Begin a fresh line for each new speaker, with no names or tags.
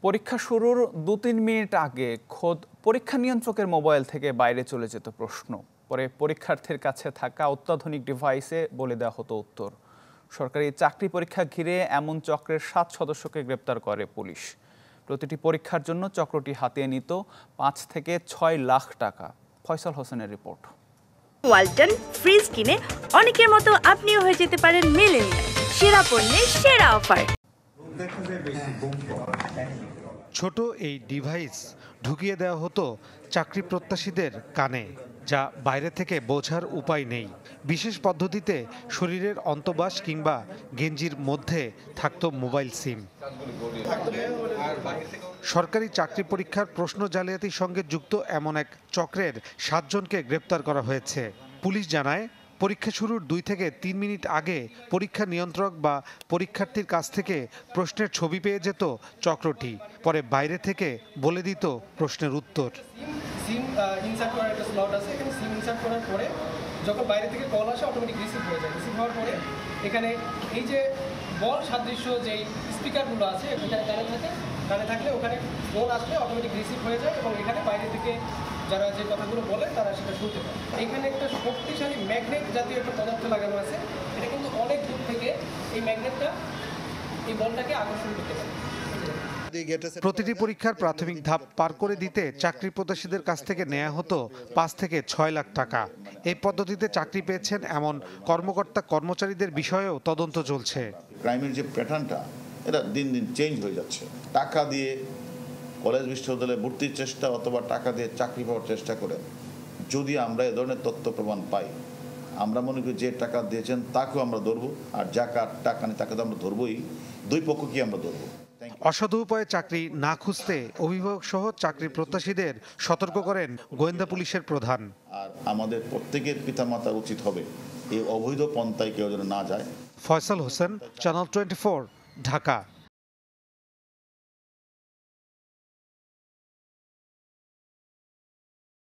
পরীক্ষা শুরুর ২-৩ মিনিট আগে খোদ পরীক্ষা নিয়ন্ত্রকের মোবাইল থেকে বাইরে চলে যেত প্রশ্ন। পরে পরীক্ষার্থীর কাছে থাকা অত্যাধুনিক ডিভাইসে বলে দেওয়া হতো উত্তর। সরকারি চাকরি পরীক্ষা ঘিরে এমন চক্রের ৭ সদস্যকে গ্রেপ্তার করে পুলিশ। প্রতিটি পরীক্ষার জন্য চক্রটি হাতিয়ে নিত ৫ থেকে ৬ লাখ টাকা। ফয়সাল হোসেনের রিপোর্ট।
ওয়ালটন ফ্রিজ কিনে অনেকের মতো আপনিও হয়ে যেতে পারেন মিলেনিয়াল। সেরা পণ্যের সেরা অফার।
ছোট এই ডিভাইস ঢুকিয়ে দেওয়া হতো চাকরি প্রত্যাশীদের কানে, যা বাইরে থেকে বোঝার উপায় নেই। বিশেষ পদ্ধতিতে শরীরের অন্তবাস কিংবা গেঞ্জির মধ্যে থাকতো মোবাইল সিম। সরকারি চাকরি পরীক্ষার প্রশ্ন জালিয়াতির সঙ্গে যুক্ত এমন এক চক্রের ৭ জনকে গ্রেপ্তার করা হয়েছে। পুলিশ জানায়, পরীক্ষা শুরুর ২ থেকে ৩ মিনিট আগে পরীক্ষা নিয়ন্ত্রক বা পরীক্ষার্থীর কাছ থেকে প্রশ্নের ছবি পেয়ে যেত চক্রটি। পরে বাইরে থেকে বলে দিত প্রশ্নের উত্তর।
সিম ইনসার্ট করার একটা স্লট আছে, এখানে সিম ইনসার্ট করার পরে যখন বাইরে থেকে কল আসে অটোমেটিক রিসিভ হয়ে যায়। রিসিভ হওয়ার পরে এখানে এই যে বল সাদৃশ্য যেই স্পিকারগুলো আছে এখানে কানে থাকলে ওখানে ফোন আসলে অটোমেটিক রিসিভ হয়ে যায় এবং এখানে বাইরে থেকে যারা যে কথাগুলো বলে তারা সেটা শুনতে পায়। এখানে একটা শক্তিশালী ম্যাগনেট জাতীয় একটা পদার্থ লাগানো আছে, এটা কিন্তু অনেক দূর থেকে এই ম্যাগনেটটা এই বলটাকে আকর্ষণ করতে পারে।
প্রতিটি পরীক্ষার প্রাথমিক ধাপ পার করে দিতে চাকরি প্রত্যাশীদের কাছ থেকে নেওয়া হতো ৫ থেকে ৬ লাখ টাকা। এই পদ্ধতিতে চাকরি পেয়েছেন এমন কর্মকর্তা কর্মচারীদের বিষয়েও তদন্ত চলছে।
ক্রাইমের যে প্যাটার্নটা এটা দিন দিন চেঞ্জ হয়ে যাচ্ছে। টাকা দিয়ে কলেজ বিশ্ববিদ্যালয়ে ভর্তির চেষ্টা অথবা টাকা দিয়ে চাকরি পাওয়ার চেষ্টা করে যদি আমরা এ ধরনের তথ্য প্রমাণ পাই, আমরা মনে করি যে টাকা দিয়েছেন তাকেও আমরা ধরবো, আর যাকে টাকা নেই তাকে তো আমরা ধরবোই, দুই পক্ষকে আমরা ধরবো।
অসাধু উপায়ে চাকরি না খুঁজতে অভিভাবক সহ চাকরি প্রত্যাশীদের সতর্ক করেন গোয়েন্দা পুলিশের প্রধান।
আর আমাদের প্রত্যেকের পিতামাতার উচিত হবে এই অবৈধ পন্থায় কেউ যেন না যায়।
ফয়সাল হোসেন, চ্যানেল 24, ঢাকা।